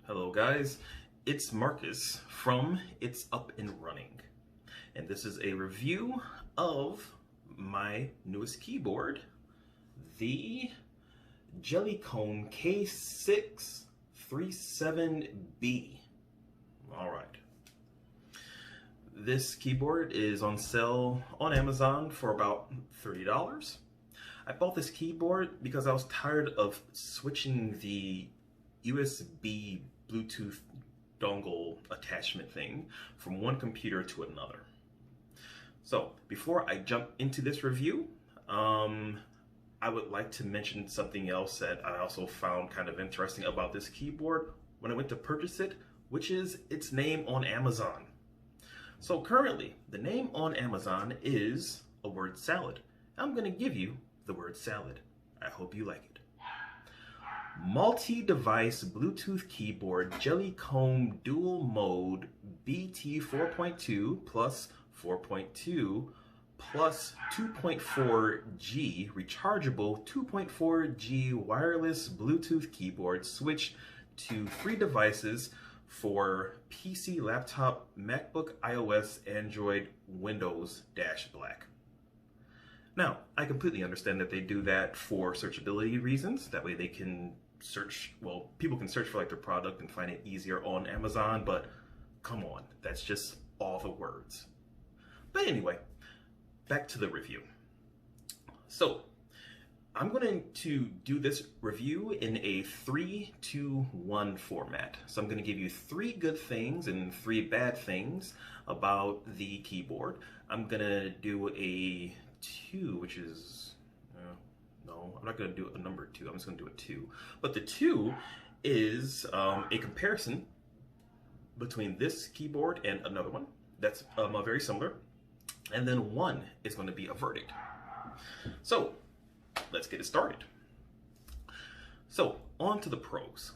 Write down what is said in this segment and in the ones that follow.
Hello guys, it's Marcus from It's Up and Running, and this is a review of my newest keyboard, the Jelly Comb KS37B. Alright. This keyboard is on sale on Amazon for about $30. I bought this keyboard because I was tired of switching the USB Bluetooth dongle attachment thing from one computer to another. So before I jump into this review, I would like to mention something else that I also found kind of interesting about this keyboard when I went to purchase it, which is its name on Amazon. So currently, the name on Amazon is a word salad. I'm going to give you the word salad. I hope you like it. Multi-device Bluetooth keyboard, Jelly Comb dual mode, BT 4.2 plus 4.2 plus 2.4G rechargeable 2.4G wireless Bluetooth keyboard, switch to 3 devices for PC, laptop, MacBook, iOS, Android, Windows - Black. Now, I completely understand that they do that for searchability reasons. That way they can search, well, people can search for like their product and find it easier on Amazon, but come on, that's just all the words. But anyway, back to the review. So, I'm going to do this review in a 3-2-1 format. So I'm going to give you 3 good things and 3 bad things about the keyboard. I'm going to do a 2, which is, no, I'm not going to do a number 2, I'm just going to do a 2. But the 2 is a comparison between this keyboard and another one that's very similar. And then 1 is going to be a verdict. So, let's get it started. So, on to the pros.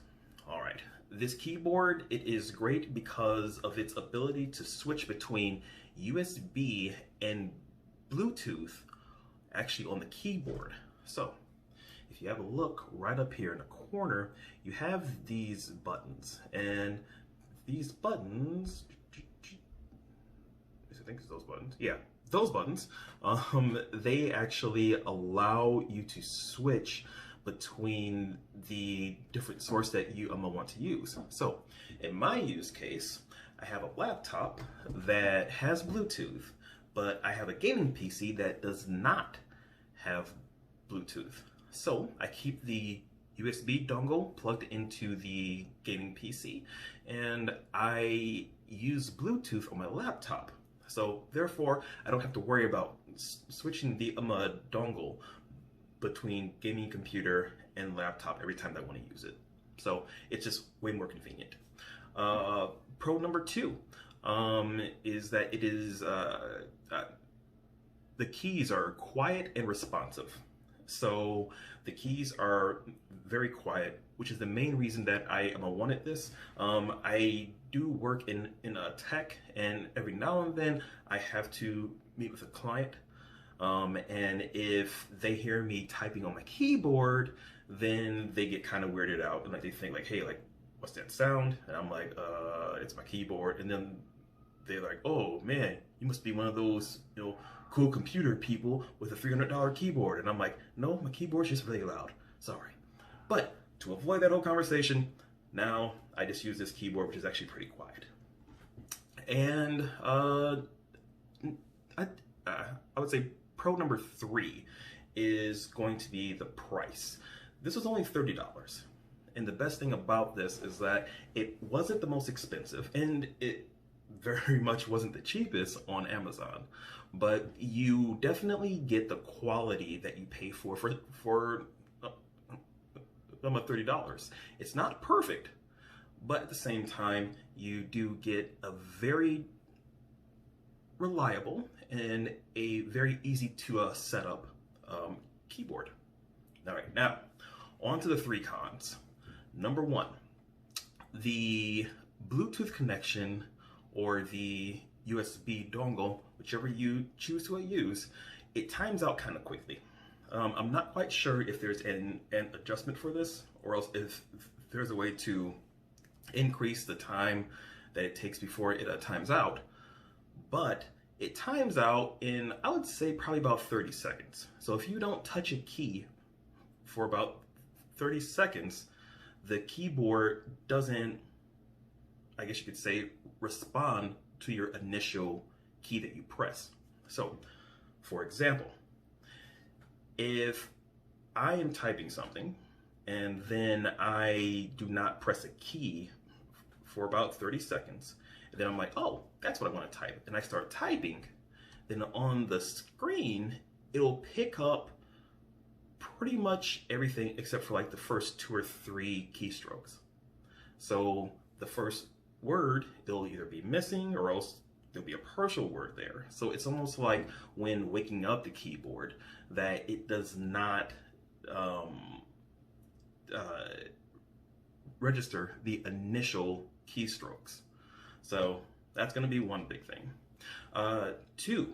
Alright, this keyboard, it is great because of its ability to switch between USB and Bluetooth actually on the keyboard. So, if you have a look right up here in the corner, you have these buttons, and these buttons, I think it's those buttons, yeah, those buttons, they actually allow you to switch between the different source that you want to use. So, in my use case, I have a laptop that has Bluetooth, but I have a gaming PC that does not have Bluetooth. So I keep the USB dongle plugged into the gaming PC, and I use Bluetooth on my laptop. So therefore, I don't have to worry about switching the dongle between gaming computer and laptop every time I want to use it. So it's just way more convenient. Pro number 2 is that it is the keys are quiet and responsive. So the keys are very quiet, which is the main reason that I wanted this. I do work in tech, and every now and then I have to meet with a client. And if they hear me typing on my keyboard, then they get kind of weirded out, and like they think like, hey, like, what's that sound? And I'm like, it's my keyboard. And then they're like, oh man, you must be one of those, cool computer people with a $300 keyboard. And I'm like, no, my keyboard's just really loud. Sorry. But to avoid that whole conversation, now I just use this keyboard, which is actually pretty quiet. And I would say pro number 3 is going to be the price. This was only $30. And the best thing about this is that it wasn't the most expensive, and it very much wasn't the cheapest on Amazon, but you definitely get the quality that you pay for $30. It's not perfect, but at the same time, you do get a very reliable and a very easy to set up keyboard. All right, now on to the 3 cons. Number 1, the Bluetooth connection or the USB dongle, whichever you choose to use, it times out kind of quickly. I'm not quite sure if there's an adjustment for this, or else if there's a way to increase the time that it takes before it times out. But it times out in, I would say, probably about 30 seconds. So if you don't touch a key for about 30 seconds, the keyboard doesn't, I guess you could say, respond to your initial key that you press. So, for example, if I am typing something and then I do not press a key for about 30 seconds, and then I'm like, oh, that's what I want to type, and I start typing, then on the screen, it'll pick up pretty much everything except for like the first 2 or 3 keystrokes. So the first word, it'll either be missing or else there'll be a partial word there. So it's almost like when waking up the keyboard that it does not register the initial keystrokes. So that's going to be one big thing. 2,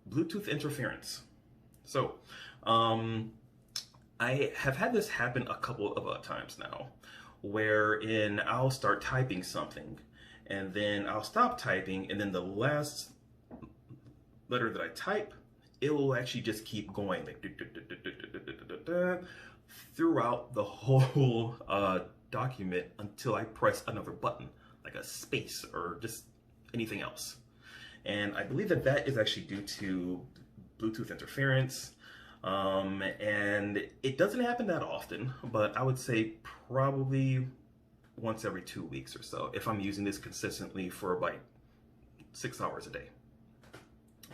Bluetooth interference. So I have had this happen a couple of times now, wherein I'll start typing something and then I'll stop typing, and then the last letter that I type, it will actually just keep going like throughout the whole document until I press another button, like a space or just anything else. And I believe that that is actually due to Bluetooth interference. And it doesn't happen that often, but I would say probably once every 2 weeks or so, if I'm using this consistently for like 6 hours a day.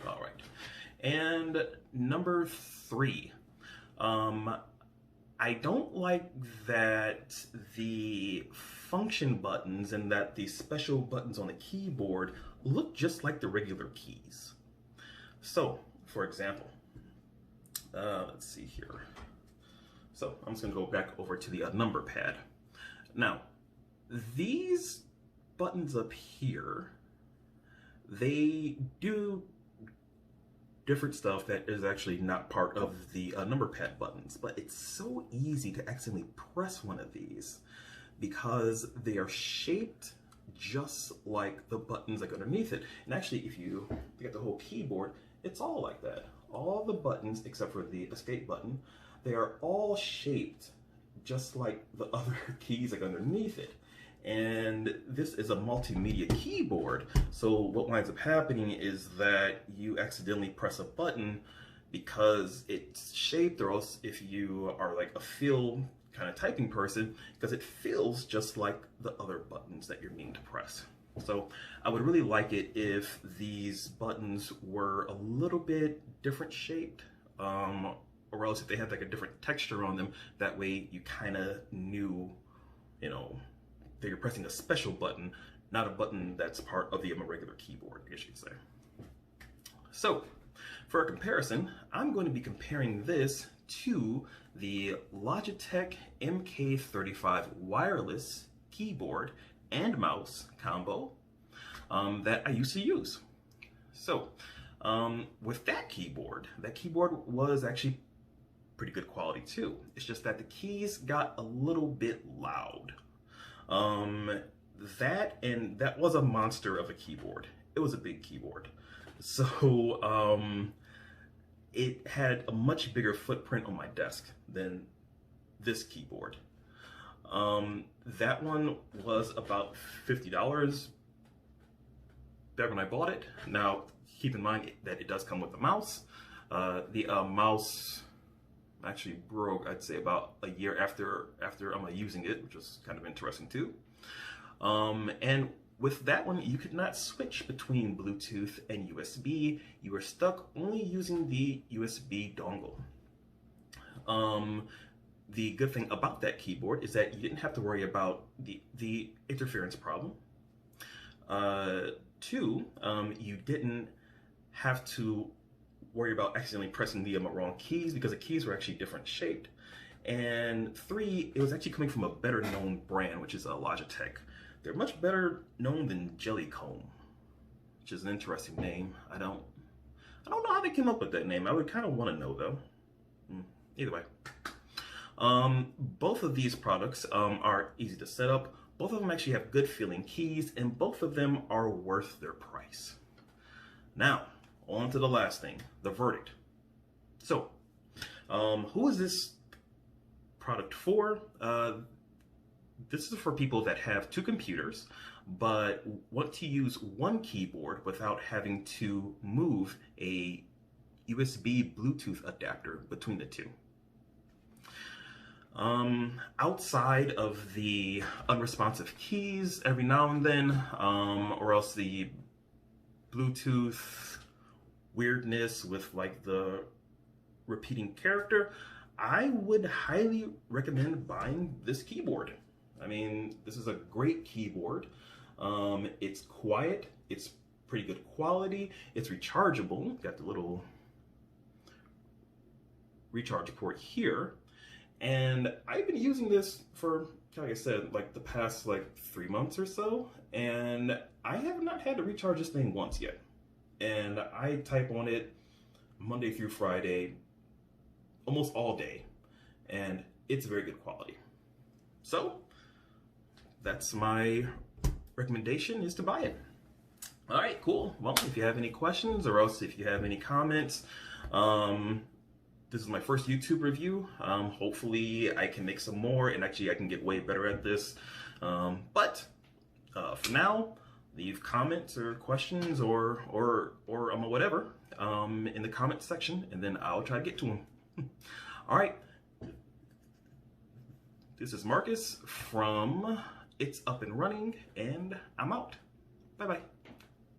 All right. And number 3, I don't like that the function buttons and that the special buttons on the keyboard look just like the regular keys. So, for example, let's see here. So I'm just gonna go back over to the number pad. Now, these buttons up here, they do different stuff that is actually not part of the number pad buttons, but it's so easy to accidentally press one of these because they are shaped just like the buttons like underneath it. And actually, if you look at the whole keyboard, it's all like that. All the buttons, except for the escape button, they are all shaped just like the other keys like underneath it. And this is a multimedia keyboard, so what winds up happening is that you accidentally press a button because it's shaped, or else if you are like a feel kind of typing person, because it feels just like the other buttons that you're meaning to press. So I would really like it if these buttons were a little bit different shaped, or else if they had like a different texture on them, that way you kind of knew, you know, that you're pressing a special button, not a button that's part of the regular keyboard, I guess you could say. So, for a comparison, I'm going to be comparing this to the Logitech MK35 wireless keyboard and mouse combo that I used to use. So, with that keyboard was actually pretty good quality too. It's just that the keys got a little bit loud. That was a monster of a keyboard. It was a big keyboard. So it had a much bigger footprint on my desk than this keyboard. That one was about $50 back when I bought it. Now, keep in mind that it does come with a mouse. The mouse actually broke, I'd say, about a year after I'm using it, which was kind of interesting too. And with that one, you could not switch between Bluetooth and USB. You were stuck only using the USB dongle. The good thing about that keyboard is that you didn't have to worry about the interference problem. 2, you didn't have to worry about accidentally pressing the wrong keys because the keys were actually different shaped. And 3, it was actually coming from a better known brand, which is Logitech. They're much better known than Jelly Comb, which is an interesting name. I don't know how they came up with that name. I would kind of want to know though. Either way, both of these products are easy to set up. Both of them actually have good feeling keys, and both of them are worth their price. Now, on to the last thing, the verdict. So, who is this product for? This is for people that have two computers, but want to use one keyboard without having to move a USB Bluetooth adapter between the two. Outside of the unresponsive keys every now and then, or else the Bluetooth weirdness with like the repeating character, I would highly recommend buying this keyboard. I mean, this is a great keyboard. It's quiet, it's pretty good quality, it's rechargeable, got the little recharge port here. And I've been using this for, like I said, like the past like 3 months or so, and I have not had to recharge this thing once yet. And I type on it Monday through Friday, almost all day, and it's very good quality. So that's my recommendation, is to buy it. All right, cool. Well, if you have any questions, or else if you have any comments, this is my first YouTube review. Hopefully I can make some more, and actually I can get way better at this. But for now, leave comments or questions or whatever in the comment section, and then I'll try to get to them. All right. This is Marcus from It's Up and Running, and I'm out. Bye-bye.